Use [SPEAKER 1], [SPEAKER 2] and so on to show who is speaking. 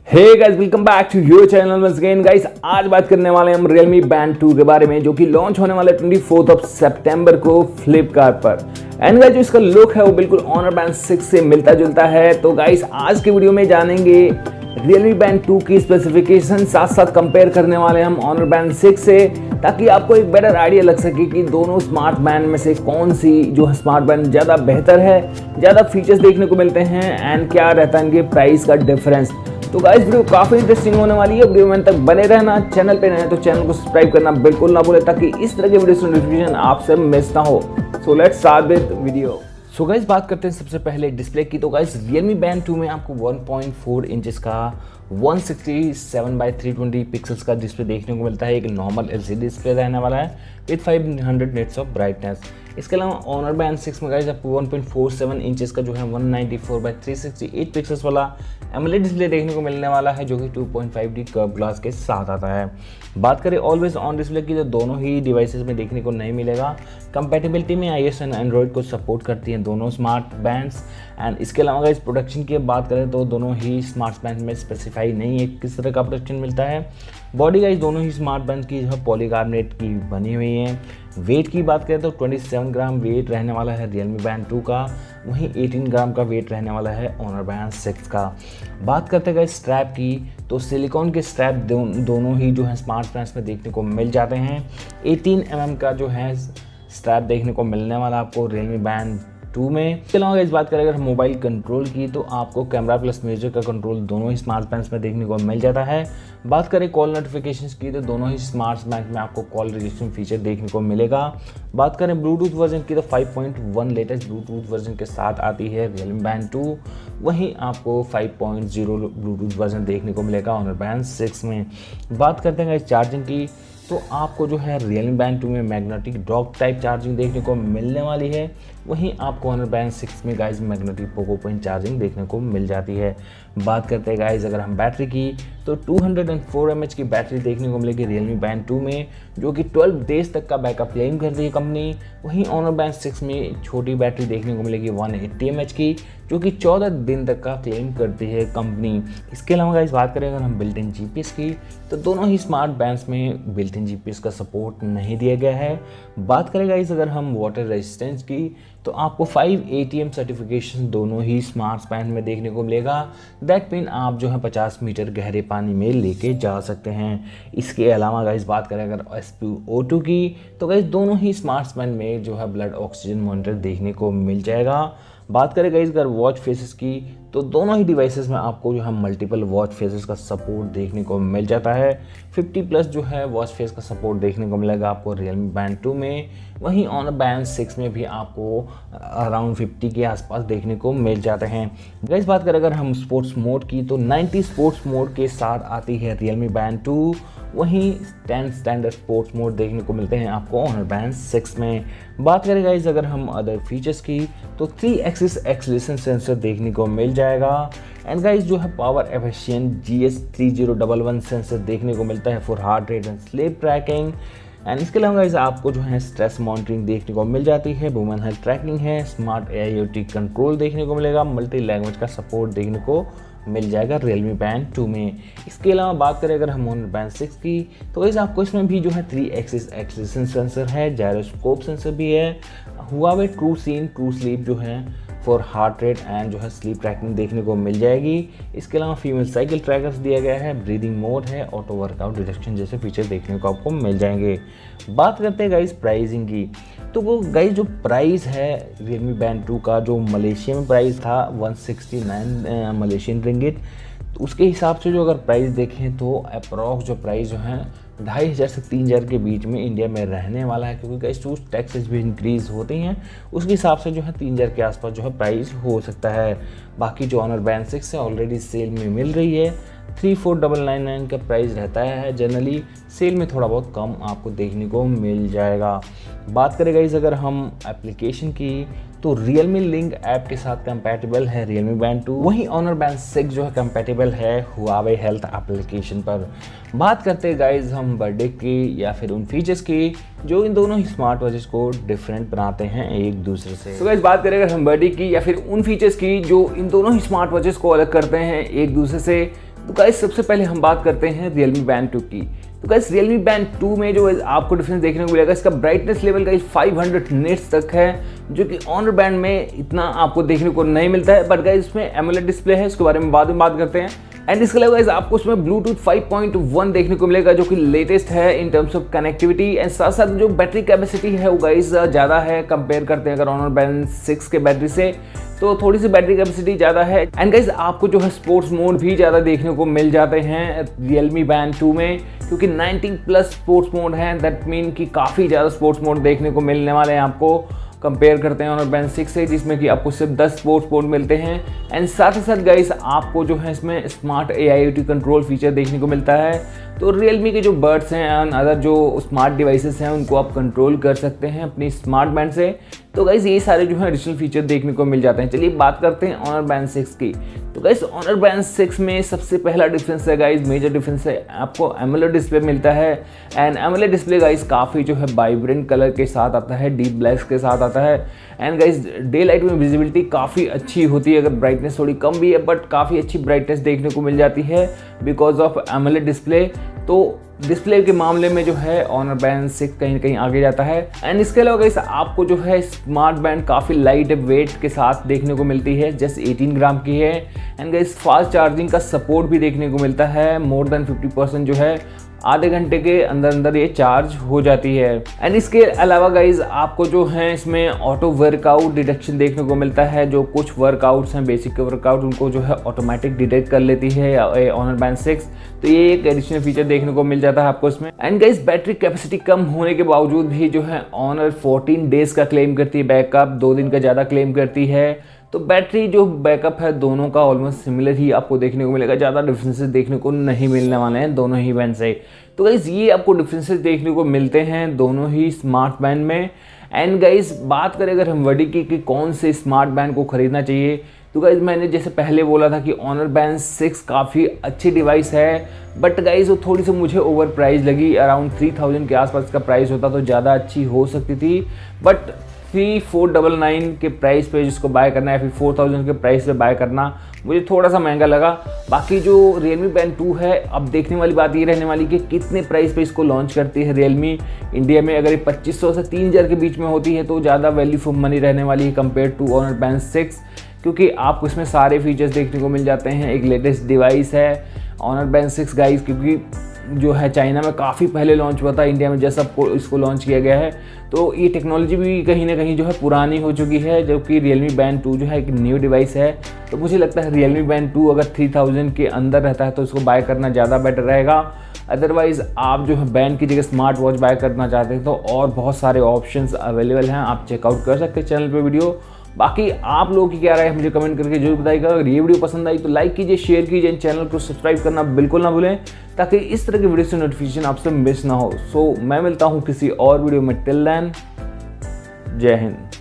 [SPEAKER 1] Hey guys, welcome back to your channel once again. Guys, आज बात करने वाले हैं हम Realme Band 2 के बारे में, जो कि लॉन्च होने वाला है 24 सितंबर को फ्लिपकार्ट पर। एंड गाइस, जो इसका लुक है वो बिल्कुल Honor Band 6 से मिलता जुलता है। तो गाइस, आज के वीडियो में जानेंगे Realme Band 2 की स्पेसिफिकेशन, साथ साथ कंपेयर करने वाले हम Honor Band 6 से, ताकि आपको एक बेटर आइडिया लग सके कि दोनों स्मार्ट बैंड में से कौन सी जो है स्मार्ट बैंड ज़्यादा बेहतर है, ज़्यादा फीचर्स देखने को मिलते हैं एंड क्या रहता है इनके प्राइस का डिफरेंस। तो गाइस, वीडियो काफ़ी इंटरेस्टिंग होने वाली है। वीडियो में तक बने रहना। चैनल पे नए तो चैनल को सब्सक्राइब करना बिल्कुल ना भूले, ताकि इस तरह के वीडियो की नोटिफिकेशन आपसे मिस ना हो। So let's start with video. So guys, बात करते हैं सबसे पहले डिस्प्ले की। तो गाइस, Realme Band 2 में आपको 1.4 इंचेस का 167x320 पिक्सल्स का डिस्प्ले देखने को मिलता है। एक नॉर्मल LCD डिस्प्ले रहने वाला है विद 500 निट्स ऑफ ब्राइटनेस। इसके अलावा Honor Band 6 में गाइस आपको 1.47 इंचेस का जो है 194x368 पिक्सल्स वाला AMOLED डिस्प्ले देखने को मिलने वाला है, जो कि 2.5D कर्व ग्लास के साथ आता है। बात करें ऑलवेज ऑन डिस्प्ले की, तो दोनों ही डिवाइसेस में देखने को नहीं मिलेगा। कंपैटिबिलिटी में iOS एंड एंड्रॉइड को सपोर्ट करती हैं दोनों स्मार्ट बैंड्स। एंड इसके अलावा गाइस, प्रोडक्शन की बात करें तो दोनों ही स्मार्ट बैंड में स्पेसिफाई नहीं है किस तरह का प्रोडक्शन मिलता है। बॉडी गाइस दोनों ही स्मार्ट बैंड की जो पॉलीकार्बोनेट की बनी हुई है। वेट की बात करें तो 27 ग्राम वेट रहने वाला है Realme Band 2 का, वहीं 18 ग्राम का वेट रहने वाला है Honor Band 6 का। बात करते हैं स्ट्रैप की, तो सिलिकॉन के स्ट्रैप दोनों ही जो है स्मार्ट बैंड्स में देखने को मिल जाते हैं। 18 mm का जो है स्ट्रैप देखने को मिलने वाला आपको Realme Band 2 में। इसके अलावा इस बात करें अगर मोबाइल कंट्रोल की, तो आपको कैमरा प्लस म्यूजिक का कंट्रोल दोनों ही स्मार्ट बैंड्स में देखने को मिल जाता है। बात करें कॉल नोटिफिकेशंस की, तो दोनों ही स्मार्ट बैंड में आपको कॉल रजिस्ट्रेशन फीचर देखने को मिलेगा। बात करें ब्लूटूथ वर्जन की, तो 5.1 लेटेस्ट ब्लूटूथ वर्जन के साथ आती है Realme Band 2, वहीं आपको 5.0 ब्लूटूथ वर्जन देखने को मिलेगा Honor Band 6 में। बात करते हैं चार्जिंग की, तो आपको जो है Realme Band 2 में मैग्नेटिक डॉक टाइप चार्जिंग देखने को मिलने वाली है, वहीं आपको Honor Band 6 में guys magnetic Poco point charging देखने को मिल जाती है। बात करते हैं गाइस अगर हम बैटरी की, तो 204 mAh की बैटरी देखने को मिलेगी Realme Band 2 में, जो कि 12 डेज तक का बैकअप क्लेम करती है कंपनी। वहीं Honor Band 6 में छोटी बैटरी देखने को मिलेगी 180 mAh की, जो कि 14 दिन तक का क्लेम करती है कंपनी। इसके अलावा गाइस बात करें अगर हम बिल्ट इन GPS की, तो दोनों ही स्मार्ट बैंड्स में बिल्ट इन GPS का सपोर्ट नहीं दिया गया है। बात करें गाइस अगर हम वाटर रेजिस्टेंस की, तो आपको 5 ATM सर्टिफिकेशन दोनों ही स्मार्ट बैंड में देखने को मिलेगा। दैट मीन आप जो है 50 मीटर गहरे पानी में लेके जा सकते हैं। इसके अलावा गाइस बात करें अगर SpO2 की, तो गाइस दोनों ही स्मार्ट बैंड में जो है ब्लड ऑक्सीजन मॉनिटर देखने को मिल जाएगा। बात करें गाइस अगर वॉच फेसेस की, तो दोनों ही डिवाइसेस में आपको जो है मल्टीपल वॉच फेसेस का सपोर्ट देखने को मिल जाता है। 50+ जो है वॉच फेस का सपोर्ट देखने को मिलेगा आपको Realme Band 2 में, वहीं Honor Band 6 में भी आपको अराउंड 50 के आसपास देखने को मिल जाते हैं। गाइस बात करें अगर हम स्पोर्ट्स मोड की, तो 90 स्पोर्ट्स मोड के साथ आती है Realme Band 2, वहीं 10 स्टैंडर्ड स्पोर्ट्स मोड देखने को मिलते हैं आपको Honor Band 6 में। बात करें गाइस अगर हम अदर फीचर्स की, तो 3 एक्सिस एक्सीलरेशन सेंसर देखने को मिल जाएगा। एंड गाइस जो है पावर एफिशिएंट GS3011 सेंसर देखने को मिलता है for heart rate and sleep tracking. And इसके अलावा गाइस आपको जो है स्ट्रेस मॉनिटरिंग देखने को मिल जाती है, वुमेन हेल्थ ट्रैकिंग है, स्मार्ट AIoT कंट्रोल देखने को मिलेगा, मल्टी लैंग्वेज का सपोर्ट देखने को मिल जाएगा Realme Band 2 में। इसके अलावा बात करें अगर हम Honor Band 6 की, तो गाइस आपको इसमें भी जो है 3 एक्सिस एक्सीलरेशन सेंसर है, जायरोस्कोप सेंसर भी है, huawei TruSeen TruSleep जो है फॉर हार्ट रेट एंड जो है स्लीप ट्रैकिंग देखने को मिल जाएगी। इसके अलावा फीमेल साइकिल ट्रैकर्स दिया गया है, ब्रीदिंग मोड है, ऑटो वर्कआउट डिटेक्शन जैसे फीचर देखने को आपको मिल जाएंगे। बात करते हैं गाइस प्राइसिंग की, तो वो गाइस जो प्राइस है Realme Band 2 का, जो मलेशिया में प्राइस था 169 मलेशियन रिंगिट, तो उसके हिसाब से जो अगर प्राइस देखें तो अप्रॉक्स जो प्राइस जो है 2500 से 3000 के बीच में इंडिया में रहने वाला है, क्योंकि गाइस टूस टैक्सेस भी इंक्रीज होती हैं, उसके हिसाब से जो है 3000 के आसपास जो है प्राइस हो सकता है। बाकी जो Honor Band 6 है ऑलरेडी सेल में मिल रही है, 34,999 का प्राइस रहता है। जनरली सेल में थोड़ा बहुत कम आपको देखने को मिल जाएगा। बात करें गाइस अगर हम एप्लीकेशन की, तो Realme लिंक ऐप के साथ कंपैटिबल है Realme Band 2, वहीं Honor Band 6 जो है कंपैटिबल है huawei हेल्थ एप्लीकेशन पर। बात करते हैं गाइज हम बर्थडे की या फिर उन फीचर्स की जो इन दोनों ही स्मार्ट वॉचेस को डिफरेंट बनाते हैं एक दूसरे से। तो गाइज बात करें अगर हम बर्थडे की या फिर उन फीचर्स की जो इन दोनों ही स्मार्ट वॉचेस को अलग करते हैं एक दूसरे से, तो गाइस सबसे पहले हम बात करते हैं Realme Band 2 की। तो गाइस Realme Band 2 में जो आपको डिफरेंस देखने को मिलेगा, इसका ब्राइटनेस लेवल गाइस 500 निट्स तक है, जो कि Honor Band में इतना आपको देखने को नहीं मिलता है। बट गाइस इसमें AMOLED डिस्प्ले है, इसके बारे में बाद में बात करते हैं। एंड इसके अलावा गाइस आपको उसमें Bluetooth 5.1 देखने को मिलेगा, जो कि लेटेस्ट है in terms of connectivity. And साथ साथ जो बैटरी कैपेसिटी है वो गाइस ज़्यादा है कंपेयर करते हैं अगर Honor Band 6 के बैटरी से, तो थोड़ी सी बैटरी कैपेसिटी ज़्यादा है। एंड गाइस आपको जो है स्पोर्ट्स मोड भी ज़्यादा देखने को मिल जाते हैं Realme Band 2 में, क्योंकि 90+ स्पोर्ट्स मोड हैं। दैट मीन कि काफ़ी ज़्यादा स्पोर्ट्स मोड देखने को मिलने वाले हैं आपको कंपेयर करते हैं Honor Band 6 से, जिसमें कि आपको सिर्फ 10 स्पोर्ट्स मोड मिलते हैं। एंड साथ ही साथ गाइस आपको जो है इसमें स्मार्ट AIoT कंट्रोल फीचर देखने को मिलता है। तो Realme के जो बर्ड्स हैं एंड अदर जो स्मार्ट डिवाइसेस हैं उनको आप कंट्रोल कर सकते हैं अपनी स्मार्ट बैंड से। तो गाइस ये सारे जो है एडिशनल फीचर देखने को मिल जाते हैं। चलिए बात करते हैं Honor Band 6 की। तो गाइस Honor Band 6 में सबसे पहला डिफरेंस है गाइस, मेजर डिफरेंस है, आपको AMOLED डिस्प्ले मिलता है। एंड AMOLED डिस्प्ले गाइस काफ़ी जो है वाइब्रेंट कलर के साथ आता है, डीप ब्लैक के साथ आता है। एंड गाइस डे लाइट में विजिबिलिटी काफ़ी अच्छी होती है, अगर ब्राइटनेस थोड़ी कम भी है बट काफ़ी अच्छी ब्राइटनेस देखने को मिल जाती है बिकॉज ऑफ AMOLED डिस्प्ले। तो डिस्प्ले के मामले में जो है Honor Band 6 कहीं ना कहीं आगे जाता है। एंड इसके अलावा गाइस आपको जो है स्मार्ट बैंड काफ़ी लाइट वेट के साथ देखने को मिलती है, जस्ट 18 ग्राम की है। एंड गाइस फास्ट चार्जिंग का सपोर्ट भी देखने को मिलता है, मोर देन 50% जो है आधे घंटे के अंदर अंदर ये चार्ज हो जाती है। एंड इसके अलावा गाइज आपको जो है इसमें ऑटो वर्कआउट डिटेक्शन देखने को मिलता है, जो कुछ वर्कआउट्स हैं बेसिक वर्कआउट उनको जो है ऑटोमेटिक डिटेक्ट कर लेती है Honor Band 6। तो ये एक एडिशनल फीचर देखने को मिल जाता है आपको इसमें। एंड गाइज बैटरी कैपेसिटी कम होने के बावजूद भी जो है Honor 14 डेज का क्लेम करती है बैकअप, 2 दिन का ज़्यादा क्लेम करती है। तो बैटरी जो बैकअप है दोनों का ऑलमोस्ट सिमिलर ही आपको देखने को मिलेगा, ज़्यादा डिफरेंसेस देखने को नहीं मिलने वाले हैं दोनों ही बैंड से। तो गाइज़ ये आपको डिफरेंसेस देखने को मिलते हैं दोनों ही स्मार्ट बैंड में। एंड गाइज़ बात करें अगर हम वर्डिक की कि कौन से स्मार्ट बैंड को ख़रीदना चाहिए, तो गाइज़ मैंने जैसे पहले बोला था कि Honor Band 6 काफ़ी अच्छी डिवाइस है, बट गाइज़ वो थोड़ी सी मुझे ओवर प्राइस लगी। अराउंड 3000 के आसपास का प्राइस होता तो ज़्यादा अच्छी हो सकती थी, बट 3499 के प्राइस पे जिसको बाय करना है, फिर 4000 के प्राइस पे बाय करना मुझे थोड़ा सा महंगा लगा। बाकी जो Realme Band 2 है, अब देखने वाली बात ये रहने वाली कि कितने प्राइस पे इसको लॉन्च करती है Realme इंडिया में। अगर ये 2500 से 3000 के बीच में होती है तो ज़्यादा वैल्यू फॉर मनी रहने वाली है कंपेयर टू Honor Band 6, क्योंकि आपको इसमें सारे फीचर्स देखने को मिल जाते हैं। एक लेटेस्ट डिवाइस है Honor Band 6 गाइस, क्योंकि जो है चाइना में काफ़ी पहले लॉन्च हुआ था, इंडिया में जैसा इसको लॉन्च किया गया है तो ये टेक्नोलॉजी भी कहीं ना कहीं जो है पुरानी हो चुकी है, जबकि Realme Band 2 जो है एक न्यू डिवाइस है। तो मुझे लगता है Realme Band 2 अगर 3000 के अंदर रहता है तो इसको बाय करना ज़्यादा बेटर रहेगा। अदरवाइज़ आप जो है बैंड की जगह स्मार्ट वॉच बाय करना चाहते हैं तो और बहुत सारे ऑप्शंस अवेलेबल हैं, आप चेकआउट कर सकते हैं चैनल पर वीडियो। बाकी आप लोगों की क्या राय है मुझे कमेंट करके जरूर बताइएगा। अगर ये वीडियो पसंद आई तो लाइक कीजिए, शेयर कीजिए, चैनल को सब्सक्राइब करना बिल्कुल ना भूलें ताकि इस तरह की वीडियो से नोटिफिकेशन आपसे मिस ना हो। सो मैं मिलता हूँ किसी और वीडियो में, टिल देन जय हिंद।